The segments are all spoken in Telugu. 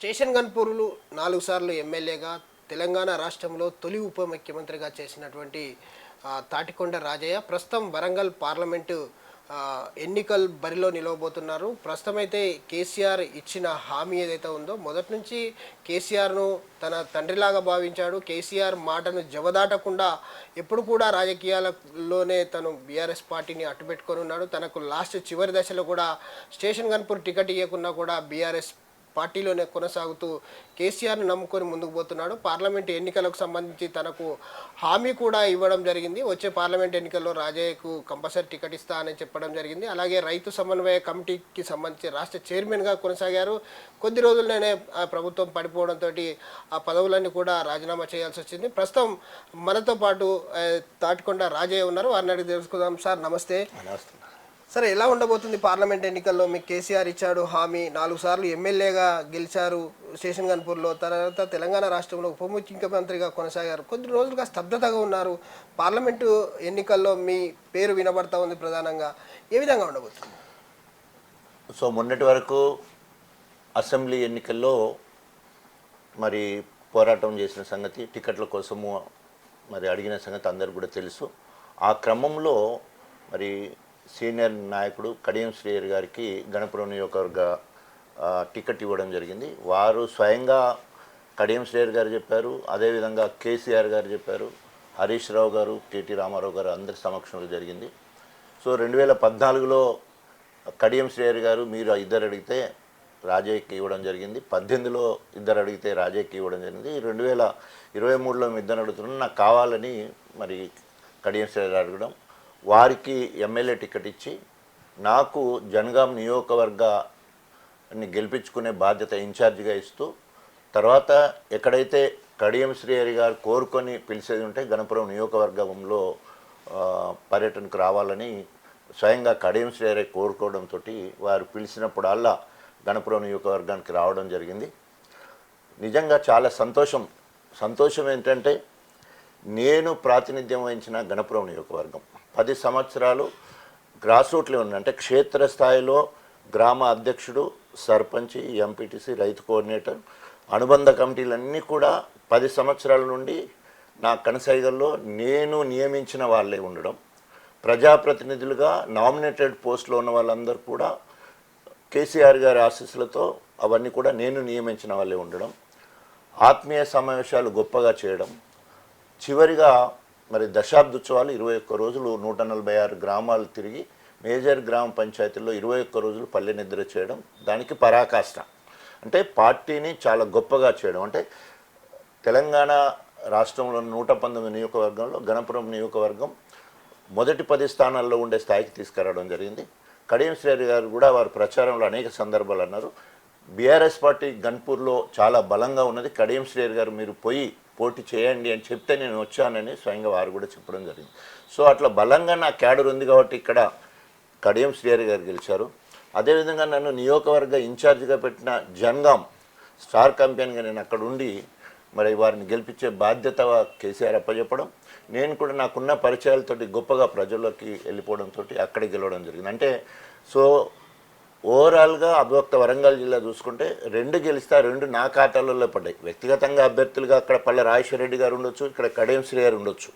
స్టేషన్ గన్పూర్లు 4 సార్లు ఎమ్మెల్యేగా తెలంగాణ రాష్ట్రంలో తొలి ఉప ముఖ్యమంత్రిగా చేసినటువంటి తాటికొండ రాజయ్య ప్రస్తుతం వరంగల్ పార్లమెంటు ఎన్నికల బరిలో నిలవబోతున్నారు. ప్రస్తుతం అయితే కేసీఆర్ ఇచ్చిన హామీ ఏదైతే ఉందో మొదటి నుంచి కేసీఆర్ను తన తండ్రిలాగా భావించాడు. కేసీఆర్ మాటను జవదాటకుండా ఎప్పుడు కూడా రాజకీయాలలోనే తను బీఆర్ఎస్ పార్టీని అట్టుపెట్టుకొని ఉన్నాడు. తనకు లాస్ట్ చివరి దశలో కూడా స్టేషన్ గన్పూర్ టికెట్ ఇవ్వకున్నా కూడా బీఆర్ఎస్ పార్టీలోనే కొనసాగుతూ కేసీఆర్ను నమ్ముకొని ముందుకు పోతున్నాడు. పార్లమెంట్ ఎన్నికలకు సంబంధించి తనకు హామీ కూడా ఇవ్వడం జరిగింది. వచ్చే పార్లమెంట్ ఎన్నికల్లో రాజయ్యకు కంపల్సరీ టికెట్ ఇస్తా అని చెప్పడం జరిగింది. అలాగే రైతు సమన్వయ కమిటీకి సంబంధించి రాష్ట్ర చైర్మన్గా కొనసాగారు. కొద్ది రోజుల్లోనే ప్రభుత్వం పడిపోవడంతో ఆ పదవులన్నీ కూడా రాజీనామా చేయాల్సి వచ్చింది. ప్రస్తుతం మనతో పాటు తాటికొండ రాజయ్య ఉన్నారు. వారిని అడిగి తెలుసుకుందాం. సార్ నమస్తే. సరే, ఎలా ఉండబోతుంది పార్లమెంట్ ఎన్నికల్లో? మీకు కేసీఆర్ ఇచ్చాడు హామీ, 4 సార్లు ఎమ్మెల్యేగా గెలిచారు స్టేషన్ గన్పూర్లో, తర్వాత తెలంగాణ రాష్ట్రంలో ఉప ముఖ్యమంత్రిగా కొనసాగారు. కొద్ది రోజులుగా స్తబ్దతగా ఉన్నారు. పార్లమెంటు ఎన్నికల్లో మీ పేరు వినబడతా ఉంది ప్రధానంగా. ఏ విధంగా ఉండబోతుంది? సో మొన్నటి వరకు అసెంబ్లీ ఎన్నికల్లో మరి పోరాటం చేసిన సంగతి, టికెట్ల కోసము మరి అడిగిన సంగతి అందరికీ కూడా తెలుసు. ఆ క్రమంలో మరి సీనియర్ నాయకుడు కడియం శ్రీహరి గారికి గణపురం నియోజకవర్గ టికెట్ ఇవ్వడం జరిగింది. వారు స్వయంగా కడియం శ్రీహరి గారు చెప్పారు, అదేవిధంగా కేసీఆర్ గారు చెప్పారు, హరీష్ రావు గారు, కేటీ రామారావు గారు అందరి సమక్షంలో జరిగింది. సో 2014లో కడియం శ్రీహరి గారు మీరు ఇద్దరు అడిగితే రాజయ్యకి ఇవ్వడం జరిగింది. 18లో ఇద్దరు అడిగితే రాజయ్యకి ఇవ్వడం జరిగింది. 2023లో ఇద్దరు అడుగుతున్నాను, నాకు కావాలని మరి కడియం శ్రీహరి అడగడం, వారికి ఎమ్మెల్యే టికెట్ ఇచ్చి నాకు జనగాం నియోజకవర్గాన్ని గెలిపించుకునే బాధ్యత ఇన్ఛార్జిగా ఇస్తూ, తర్వాత ఎక్కడైతే కడియం శ్రీహరి గారు కోరుకొని పిలిచేది ఉంటే గణపురం నియోజకవర్గంలో పర్యటనకు రావాలని స్వయంగా కడియం శ్రీహరి కోరుకోవడంతో వారు పిలిచినప్పుడల్లా గణపురం నియోజకవర్గానికి రావడం జరిగింది. నిజంగా చాలా సంతోషం ఏంటంటే నేను ప్రాతినిధ్యం వహించిన గణపురం నియోజకవర్గం 10 సంవత్సరాలు గ్రాస్ రూట్లో ఉంది. అంటే క్షేత్రస్థాయిలో గ్రామ అధ్యక్షుడు, సర్పంచ్, ఎంపీటీసీ, రైతు కోఆర్డినేటర్, అనుబంధ కమిటీలన్నీ కూడా 10 సంవత్సరాల నుండి నా కనసైగల్లో నేను నియమించిన వాళ్ళే ఉండడం, ప్రజాప్రతినిధులుగా నామినేటెడ్ పోస్టులో ఉన్న వాళ్ళందరూ కూడా కేసీఆర్ గారి ఆశీస్సులతో అవన్నీ కూడా నేను నియమించిన వాళ్ళే ఉండడం, ఆత్మీయ సమావేశాలు గొప్పగా చేయడం, చివరిగా మరి దశాబ్దోత్సవాలు 21 రోజులు 146 గ్రామాలు తిరిగి మేజర్ గ్రామ పంచాయతీల్లో 21 రోజులు పల్లె నిద్ర చేయడం, దానికి పరాకాష్ట. అంటే పార్టీని చాలా గొప్పగా చేయడం. అంటే తెలంగాణ రాష్ట్రంలో 119 నియోజకవర్గంలో గణపురం నియోజకవర్గం మొదటి 10 స్థానాల్లో ఉండే స్థాయికి తీసుకురావడం జరిగింది. కడియం శ్రీహరి గారు కూడా వారి ప్రచారంలో అనేక సందర్భాలు అన్నారు, బీఆర్ఎస్ పార్టీ గన్పూర్లో చాలా బలంగా ఉన్నది, కడియం శ్రీహరి గారు మీరు పోయి పోటీ చేయండి అని చెప్తే నేను వచ్చానని స్వయంగా వారు కూడా చెప్పడం జరిగింది. సో అట్లా బలంగా నా క్యాడర్ ఉంది కాబట్టి ఇక్కడ కడియం శ్రీహరి గారు గెలిచారు. అదేవిధంగా నన్ను నియోజకవర్గ ఇన్ఛార్జిగా పెట్టిన జనగాం స్టార్ క్యాంపెయిన్గా నేను అక్కడ ఉండి మరి వారిని గెలిపించే బాధ్యత కేసీఆర్ అప్పచెప్పడం, నేను కూడా నాకున్న పరిచయాలతోటి గొప్పగా ప్రజల్లోకి వెళ్ళిపోవడంతో అక్కడ గెలవడం జరిగింది. అంటే సో ఓవరాల్గా అభ్యక్త వరంగల్ జిల్లా చూసుకుంటే 2 గెలిస్తే 2 నా ఖాతాలలో పడ్డాయి. వ్యక్తిగతంగా అభ్యర్థులుగా అక్కడ పల్లె రాజేశ్వర రెడ్డి గారు ఉండొచ్చు, ఇక్కడ కడియం శ్రీ గారు ఉండొచ్చు.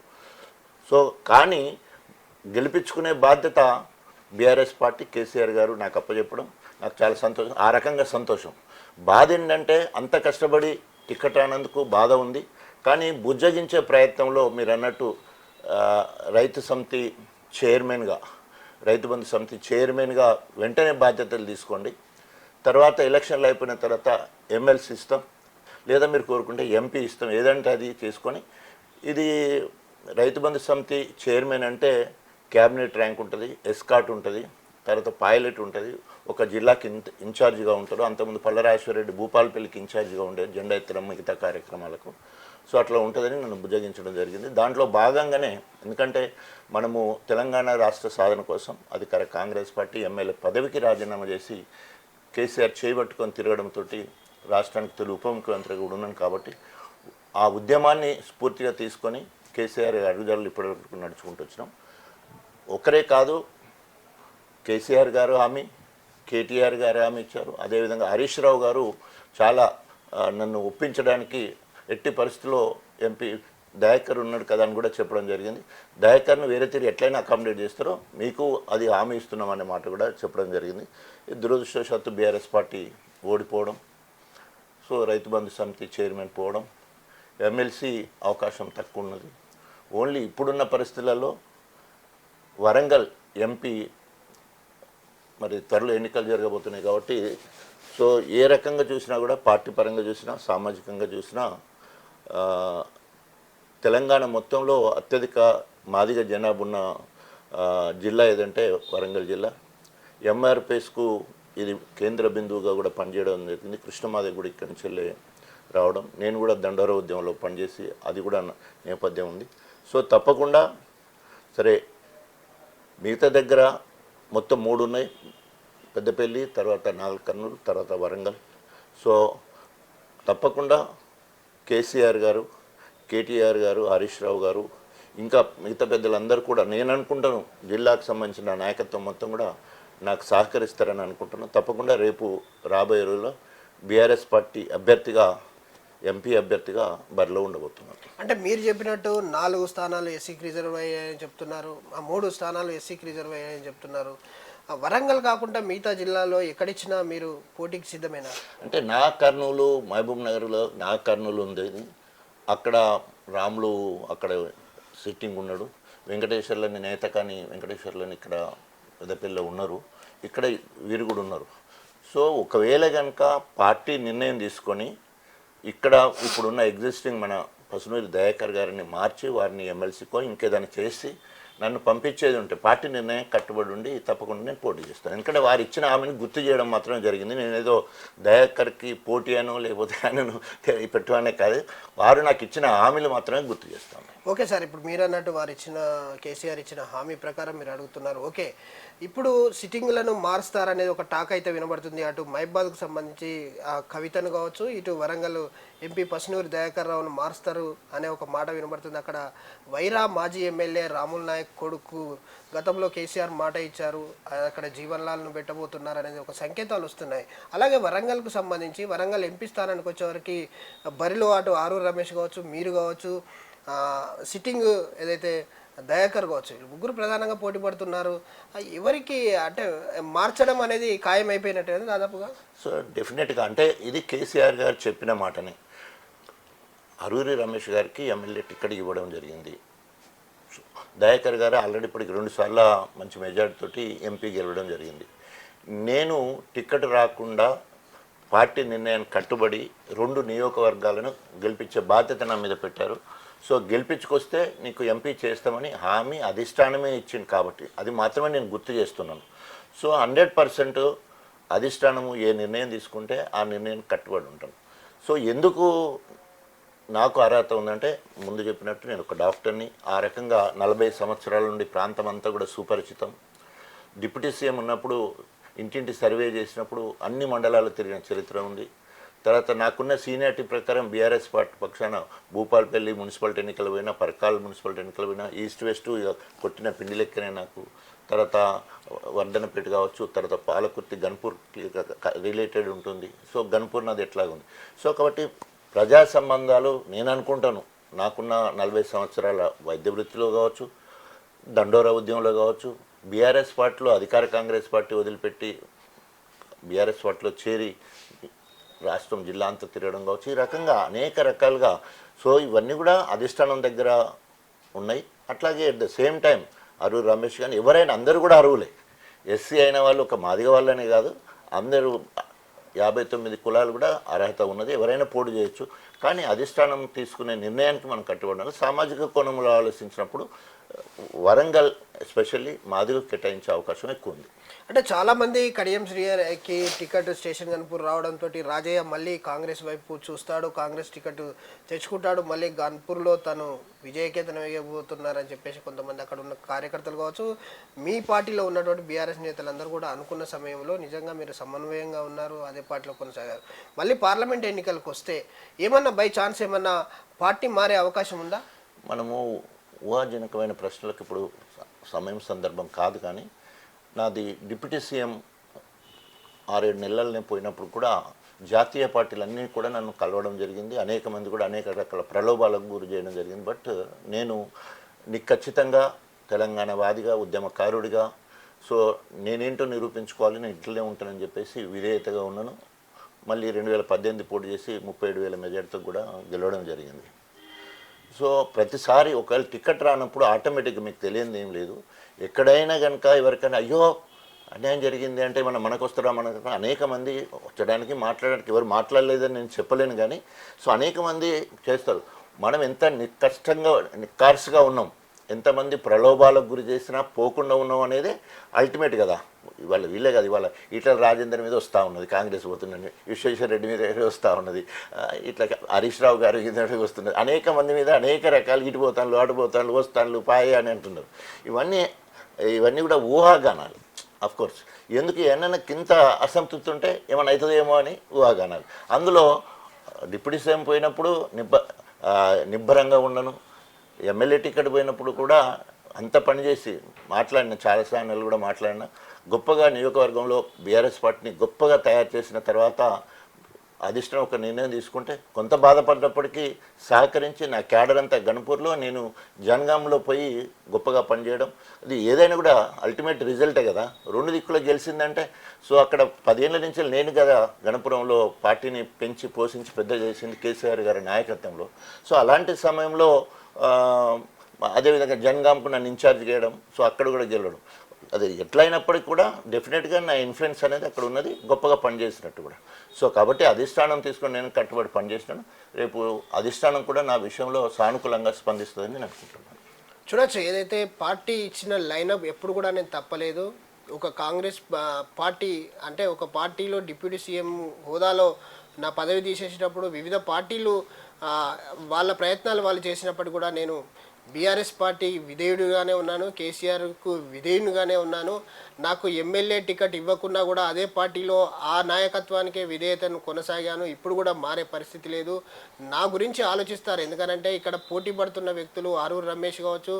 సో కానీ గెలిపించుకునే బాధ్యత బీఆర్ఎస్ పార్టీ కేసీఆర్ గారు నాకు అప్పచెప్పడం నాకు చాలా సంతోషం. ఆ రకంగా సంతోషం. బాధ ఏంటంటే అంత కష్టపడి టికెట్ అన్నందుకు బాధ ఉంది. కానీ బుజ్జగించే ప్రయత్నంలో మీరు అన్నట్టు రైతు సమితి చైర్మన్గా, రైతు బంధు సమితి చైర్మన్గా వెంటనే బాధ్యతలు తీసుకోండి. తర్వాత ఎలక్షన్లు అయిపోయిన తర్వాత ఎమ్మెల్సీ ఇస్తాం, లేదా మీరు కోరుకుంటే ఎంపీ ఇస్తాం, ఏదంటే అది చేసుకొని. ఇది రైతు బంధు సమితి చైర్మన్ అంటే క్యాబినెట్ ర్యాంక్ ఉంటుంది, ఎస్కాట్ ఉంటుంది, తర్వాత పైలట్ ఉంటుంది, ఒక జిల్లాకి ఇన్ఛార్జిగా ఉంటారు. అంతకుముందు పల్లరాజేశ్వరరెడ్డి భూపాలపల్లికి ఇన్ఛార్జిగా ఉండేది జెండా ఎత్తడం మిగతా కార్యక్రమాలకు. సో అట్లా ఉంటుందని నన్ను బుజ్జగించడం జరిగింది. దాంట్లో భాగంగానే ఎందుకంటే మనము తెలంగాణ రాష్ట్ర సాధన కోసం అధికార కాంగ్రెస్ పార్టీ ఎమ్మెల్యే పదవికి రాజీనామా చేసి కేసీఆర్ చేయబట్టుకొని తిరగడంతో రాష్ట్రానికి తొలి ఉప ముఖ్యమంత్రిగా కూడా ఉన్నాను. కాబట్టి ఆ ఉద్యమాన్ని స్ఫూర్తిగా తీసుకొని కేసీఆర్ అడుగుజాడలు ఇప్పటివరకు నడుచుకుంటూ వచ్చినాం. ఒకరే కాదు, కేసీఆర్ గారు హామీ, కేటీఆర్ గారు హామీ ఇచ్చారు. అదేవిధంగా హరీష్ రావు గారు చాలా నన్ను ఒప్పించడానికి ఎట్టి పరిస్థితిలో ఎంపీ దయాకర్ ఉన్నాడు కదా అని కూడా చెప్పడం జరిగింది. దయాకర్ను వేరే తీరు ఎట్లయినా అకామిడేట్ చేస్తారో మీకు అది హామీ ఇస్తున్నామనే మాట కూడా చెప్పడం జరిగింది. దురదృష్టవశాత్తు బీఆర్ఎస్ పార్టీ ఓడిపోవడం, సో రైతు బంధు సమితి చైర్మన్ పోవడం, ఎమ్మెల్సీ అవకాశం తక్కువ ఉన్నది. ఓన్లీ ఇప్పుడున్న పరిస్థితులలో వరంగల్ ఎంపీ మరి త్వరలో ఎన్నికలు జరగబోతున్నాయి కాబట్టి సో ఏ రకంగా చూసినా కూడా పార్టీ పరంగా చూసినా సామాజికంగా చూసినా తెలంగాణ మొత్తంలో అత్యధిక మాదిగ జనాభా ఉన్న జిల్లా ఏదంటే వరంగల్ జిల్లా. ఎంఆర్పిఎస్కు ఇది కేంద్ర బిందువుగా కూడా పనిచేయడం జరిగింది. కృష్ణమాదేవి కూడా ఇక్కడి నుంచి వెళ్ళి రావడం, నేను కూడా దండోర ఉద్యమంలో పనిచేసి అది కూడా నేపథ్యం ఉంది. సో తప్పకుండా సరే మిగతా దగ్గర మొత్తం 3 ఉన్నాయి, పెద్దపల్లి, తర్వాత నాగర్ కర్నూలు, తర్వాత వరంగల్. సో తప్పకుండా కేసీఆర్ గారు, కేటీఆర్ గారు, హరీష్ రావు గారు, ఇంకా మిగతా పెద్దలందరూ కూడా నేను అనుకుంటాను జిల్లాకు సంబంధించిన నాయకత్వం మొత్తం కూడా నాకు సహకరిస్తారని అనుకుంటున్నాను. తప్పకుండా రేపు రాబోయే రోజుల్లో బీఆర్ఎస్ పార్టీ అభ్యర్థిగా, ఎంపీ అభ్యర్థిగా బరిలో ఉండబోతున్నాను. అంటే మీరు చెప్పినట్టు 4 స్థానాలు ఎస్సీకి రిజర్వ్ అయ్యాయని చెప్తున్నారు, ఆ 3 స్థానాలు ఎస్సీకి రిజర్వ్ అయ్యాయని చెప్తున్నారు. వరంగల్ కాకుండా మిగతా జిల్లాలో ఎక్కడిచ్చినా మీరు పోటీకి సిద్ధమేనా? అంటే నా కర్నూలు, మహబూబ్ నగర్లో నా కర్నూలు ఉంది, అక్కడ రాములు అక్కడ సిట్టింగ్ ఉన్నాడు, వెంకటేశ్వర్లని నేత కానీ వెంకటేశ్వర్లని ఇక్కడ పెద్దపల్లిలో ఉన్నారు, ఇక్కడ వీరు కూడా ఉన్నారు. సో ఒకవేళ కనుక పార్టీ నిర్ణయం తీసుకొని ఇక్కడ ఇప్పుడున్న ఎగ్జిస్టింగ్ మన పసునూరి దయాకర్ గారిని మార్చి వారిని ఎమ్మెల్సీకో ఇంకేదైనా చేసి నన్ను పంపించేది ఉంటే పార్టీ నిర్ణయం కట్టుబడి ఉండి తప్పకుండా నేను పోటీ చేస్తాను. ఎందుకంటే వారు ఇచ్చిన హామీని గుర్తు చేయడం మాత్రమే జరిగింది. నేను ఏదో దయాకర్కి పోటీ అనో లేకపోతే ఆయనను పెట్టానే కాదు, వారు నాకు ఇచ్చిన హామీలు మాత్రమే గుర్తు చేస్తాను. ఓకే సార్, ఇప్పుడు మీరు అన్నట్టు వారు ఇచ్చిన కేసీఆర్ ఇచ్చిన హామీ ప్రకారం మీరు అడుగుతున్నారు. ఓకే, ఇప్పుడు సిట్టింగ్లను మారుస్తారనేది ఒక టాక్ అయితే వినబడుతుంది. అటు మహబాద్కు సంబంధించి ఆ కవితను కావచ్చు, ఇటు వరంగల్ ఎంపీ పసునూరి దయాకర్ రావును మారుస్తారు అనే ఒక మాట వినబడుతుంది. అక్కడ వైరా మాజీ ఎమ్మెల్యే రాముల్ నాయక్ కొడుకు గతంలో కేసీఆర్ మాట ఇచ్చారు, అక్కడ జీవన్లాల్ను పెట్టబోతున్నారు అనేది ఒక సంకేతాలు వస్తున్నాయి. అలాగే వరంగల్కు సంబంధించి వరంగల్ ఎంపీ స్థానానికి వచ్చేవరకు బరిలో అటు ఆరూరు రమేష్ కావచ్చు, మీరు కావచ్చు, సిట్టింగ్ ఏదైతే దయాకర్ కావచ్చు, ముగ్గురు ప్రధానంగా పోటీ పడుతున్నారు. ఎవరికి అంటే మార్చడం అనేది ఖాయం అయిపోయినట్టే దాదాపుగా. సో డెఫినెట్గా అంటే ఇది కేసీఆర్ గారు చెప్పిన మాటనే. అరూరి రమేష్ గారికి ఎమ్మెల్యే టికెట్ ఇవ్వడం జరిగింది. దయాకర్ గారు ఆల్రెడీ ఇప్పటికి 2 సార్లు మంచి మెజార్టీతోటి ఎంపీ గెలవడం జరిగింది. నేను టికెట్ రాకుండా పార్టీ నిర్ణయానికి కట్టుబడి 2 నియోజకవర్గాలను గెలిపించే బాధ్యత నా మీద పెట్టారు. సో గెలిపించుకొస్తే నీకు ఎంపీ చేస్తామని హామీ అధిష్టానమే ఇచ్చింది కాబట్టి అది మాత్రమే నేను గుర్తు చేస్తున్నాను. సో 100% అధిష్టానము ఏ నిర్ణయం తీసుకుంటే ఆ నిర్ణయానికి కట్టుబడి ఉంటాను. సో ఎందుకు నాకు అర్హత ఉందంటే ముందు చెప్పినట్టు నేను ఒక డాక్టర్ని, ఆ రకంగా 40 సంవత్సరాల నుండి ప్రాంతం అంతా కూడా సుపరిచితం. డిప్యూటీ సీఎం ఉన్నప్పుడు ఇంటింటి సర్వే చేసినప్పుడు అన్ని మండలాలు తిరిగిన చరిత్ర ఉంది. తర్వాత నాకున్న సీనియారిటీ ప్రకారం బీఆర్ఎస్ పార్టీ పక్షాన భూపాలపల్లి మున్సిపాలిటీ ఎన్నికలు పోయినా, పరకాల్ మున్సిపాలిటీ ఎన్నికలు పోయినా, ఈస్ట్ వెస్ట్ కొట్టిన పిండి లెక్కనే నాకు. తర్వాత వర్ధనపేట కావచ్చు, తర్వాత పాలకుర్తి గన్పూర్ రిలేటెడ్ ఉంటుంది. సో గన్పూర్ నాది ఎట్లాగుంది. సో కాబట్టి ప్రజా సంబంధాలు నేను అనుకుంటాను నాకున్న 40 సంవత్సరాల వైద్య వృత్తిలో కావచ్చు, దండోరా ఉద్యమంలో కావచ్చు, బీఆర్ఎస్ పార్టీలో అధికార కాంగ్రెస్ పార్టీ వదిలిపెట్టి బీఆర్ఎస్ పార్టీలో చేరి రాష్ట్రం జిల్లా అంతా తిరగడం కావచ్చు, ఈ రకంగా అనేక రకాలుగా. సో ఇవన్నీ కూడా అధిష్టానం దగ్గర ఉన్నాయి. అట్లాగే at the same time Aroori Ramesh కానీ ఎవరైనా అందరూ కూడా అరువులే. ఎస్సీ అయిన వాళ్ళు ఒక మాదిగ వాళ్ళనే కాదు, అందరూ 59 కులాలు కూడా అర్హత ఉన్నది, ఎవరైనా పోటీ చేయొచ్చు. కానీ అధిష్టానం తీసుకునే నిర్ణయానికి మనం కట్టుబడాలి. సామాజిక కోణంలో ఆలోచించినప్పుడు వరంగల్ ఎస్పెషల్లీ మాదిగ కేటాయించే అవకాశం ఎక్కువ ఉంది. అంటే చాలామంది కడియం శ్రీహరికి టికెట్ స్టేషన్ గన్పూర్ రావడంతో రాజయ్య మళ్ళీ కాంగ్రెస్ వైపు చూస్తాడు, కాంగ్రెస్ టికెట్ తెచ్చుకుంటాడు, మళ్ళీ గన్పూర్లో తను విజయకేతనం వేయబోతున్నారని చెప్పేసి కొంతమంది అక్కడ ఉన్న కార్యకర్తలు కావచ్చు, మీ పార్టీలో ఉన్నటువంటి బీఆర్ఎస్ నేతలందరూ కూడా అనుకున్న సమయంలో నిజంగా మీరు సమన్వయంగా ఉన్నారు, అదే పార్టీలో కొనసాగారు. మళ్ళీ పార్లమెంట్ ఎన్నికలకు వస్తే ఏమన్నా బై ఛాన్స్ ఏమన్నా పార్టీ మారే అవకాశం ఉందా? మనము ఊహాజనకమైన ప్రశ్నలకు ఇప్పుడు సమయం సందర్భం కాదు. కానీ నాది డిప్యూటీ సీఎం 6-7 నెలలనే పోయినప్పుడు కూడా జాతీయ పార్టీలన్నీ కూడా నన్ను కలవడం జరిగింది. అనేక మంది కూడా అనేక రకాల ప్రలోభాలకు గురి చేయడం జరిగింది. బట్ నేను ఖచ్చితంగా తెలంగాణ వాదిగా, ఉద్యమకారుడిగా, సో నేనేంటో నిరూపించుకోవాలి, నేను ఇట్లనే ఉంటానని చెప్పేసి విధేయతగా ఉన్నాను. మళ్ళీ 2018 పోటీ చేసి 37,000 మెజార్టీతో కూడా గెలవడం జరిగింది. సో ప్రతిసారి ఒకవేళ టికెట్ రానప్పుడు ఆటోమేటిక్గా మీకు తెలియదు ఏం లేదు, ఎక్కడైనా కనుక ఎవరికైనా అయ్యో అన్యాయం జరిగింది అంటే మనకు వస్తారా, మనకు అనేక మంది వచ్చడానికి మాట్లాడడానికి ఎవరు మాట్లాడలేదని నేను చెప్పలేను. కానీ సో అనేక మంది చేస్తారు. మనం ఎంత నిక్కార్సుగా ఉన్నాం, ఎంతమంది ప్రలోభాలకు గురి చేసినా పోకుండా ఉన్నాం అనేది అల్టిమేట్ కదా. ఇవాళ వీళ్ళే కదా, ఇవాళ ఈటల రాజేందర్ మీద వస్తూ ఉన్నది, కాంగ్రెస్ పోతుందండి, విశ్వేశ్వర రెడ్డి మీద వస్తూ ఉన్నది, ఇట్లా హరీష్ రావు గారి మీద వస్తున్నది, అనేక మంది మీద అనేక రకాలు ఇటు పోతాను అటు పోతాను వస్తాను పాయ అని అంటున్నారు. ఇవన్నీ కూడా ఊహాగానాలు. కోర్స్ ఎందుకు ఏమన్నా కింద అసంతృప్తి ఉంటే ఏమైనా అవుతుందేమో అని ఊహాగానాలు. అందులో డిప్యూటీ సీఎం పోయినప్పుడు నిబ్బరంగా ఉన్నాను. ఎమ్మెల్యే టికెట్ పోయినప్పుడు కూడా అంత పనిచేసి మాట్లాడిన, చాలా స్థానాలు కూడా మాట్లాడిన. గొప్పగా నియోజకవర్గంలో బీఆర్ఎస్ పార్టీని గొప్పగా తయారు చేసిన తర్వాత అధిష్టానం ఒక నిర్ణయం తీసుకుంటే కొంత బాధపడ్డప్పటికీ సహకరించి నా క్యాడర్ అంతా గణపూర్లో, నేను జనగాంలో పోయి గొప్పగా పనిచేయడం. అది ఏదైనా కూడా అల్టిమేట్ రిజల్టే కదా. 2 దిక్కులో గెలిచిందంటే సో అక్కడ 10 ఏళ్ళ నుంచి నేను కదా గణపురంలో పార్టీని పెంచి పోషించి పెద్ద చేసింది కేసీఆర్ గారి నాయకత్వంలో. సో అలాంటి సమయంలో అదేవిధంగా జనగాంకు నన్ను ఇన్ఛార్జ్ చేయడం, సో అక్కడ కూడా గెలవడం, అది ఎట్లయినప్పటికీ కూడా డెఫినెట్గా నా ఇన్ఫ్లుయెన్స్ అనేది అక్కడ ఉన్నది, గొప్పగా పనిచేసినట్టు కూడా. సో కాబట్టి అధిష్టానం తీసుకొని నేను కట్టుబడి పనిచేసినాను. రేపు అధిష్టానం కూడా నా విషయంలో సానుకూలంగా స్పందిస్తుందని నేను అనుకుంటున్నాను. చూడొచ్చు, ఏదైతే పార్టీ ఇచ్చిన లైనప్ ఎప్పుడు కూడా నేను తప్పలేదు. ఒక కాంగ్రెస్ పార్టీ అంటే ఒక పార్టీలో డిప్యూటీ సీఎం హోదాలో నా పదవి తీసేసేటప్పుడు వివిధ పార్టీలు వాళ్ళ ప్రయత్నాలు వాళ్ళు చేసినప్పుడు కూడా నేను బీఆర్ఎస్ పార్టీ విధేయుడిగానే ఉన్నాను, కేసీఆర్కు విధేయునిగానే ఉన్నాను. నాకు ఎమ్మెల్యే టికెట్ ఇవ్వకున్నా కూడా అదే పార్టీలో ఆ నాయకత్వానికే విధేయతను కొనసాగాను. ఇప్పుడు కూడా మారే పరిస్థితి లేదు. నా గురించి ఆలోచిస్తారు, ఎందుకంటే ఇక్కడ పోటీ పడుతున్న వ్యక్తులు ఆరూరు రమేష్ కావచ్చు,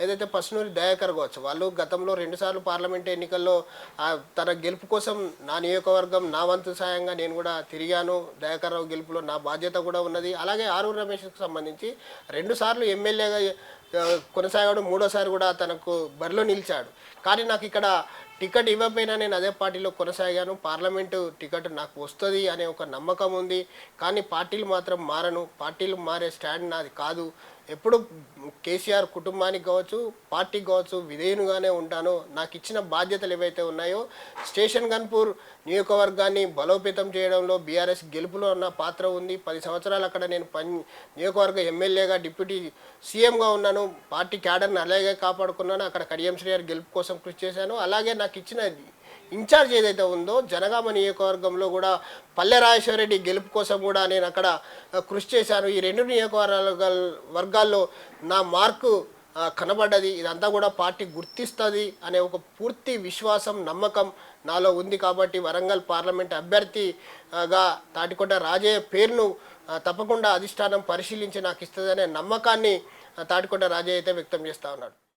ఏదైతే పసునూరి దయాకర్ కావచ్చు, వాళ్ళు గతంలో 2 సార్లు పార్లమెంట్ ఎన్నికల్లో తన గెలుపు కోసం నా నియోజకవర్గం నా వంతు సాయంగా నేను కూడా తిరిగాను. దయాకర్ రావు గెలుపులో నా బాధ్యత కూడా ఉన్నది. అలాగే ఆరూరు రమేష్కి సంబంధించి 2 సార్లు ఎమ్మెల్యేగా కొనసాగాడు, 3వసారి కూడా తనకు బరిలో నిలిచాడు. కానీ నాకు ఇక్కడ టికెట్ ఇవ్వకపోయినా నేను అదే పార్టీలో కొనసాగాను. పార్లమెంటు టికెట్ నాకు వస్తుంది అనే ఒక నమ్మకం ఉంది. కానీ పార్టీలు మాత్రం మారను, పార్టీలు మారే స్టాండ్ నాది కాదు. ఎప్పుడు కేసీఆర్ కుటుంబానికి కావచ్చు, పార్టీకి కావచ్చు విధేయునిగానే ఉంటాను. నాకు ఇచ్చిన బాధ్యతలు ఏవైతే ఉన్నాయో, స్టేషన్ గన్పూర్ నియోజకవర్గాన్ని బలోపేతం చేయడంలో బీఆర్ఎస్ గెలుపులో ఉన్న పాత్ర ఉంది. 10 సంవత్సరాలు అక్కడ నేను నియోజకవర్గ ఎమ్మెల్యేగా, డిప్యూటీ సీఎంగా ఉన్నాను. పార్టీ క్యాడర్ని అలాగే కాపాడుకున్నాను. అక్కడ కడియం శ్రీగారి గెలుపు కోసం కృషి చేశాను. అలాగే నాకు ఇచ్చిన ఇన్ఛార్జ్ ఏదైతే ఉందో జనగామ నియోజకవర్గంలో కూడా పల్లె రాజేశ్వరరెడ్డి గెలుపు కోసం కూడా నేను అక్కడ కృషి చేశాను. ఈ 2 నియోజకవర్గాల్లో నా మార్కు కనబడ్డది. ఇదంతా కూడా పార్టీ గుర్తిస్తుంది అనే ఒక పూర్తి విశ్వాసం, నమ్మకం నాలో ఉంది. కాబట్టి వరంగల్ పార్లమెంట్ అభ్యర్థిగా తాటికొండ రాజయ్య పేరును తప్పకుండా అధిష్టానం పరిశీలించి నాకు ఇస్తుందనే నమ్మకాన్ని తాటికొండ రాజయ్య అయితే వ్యక్తం చేస్తూ ఉన్నాడు.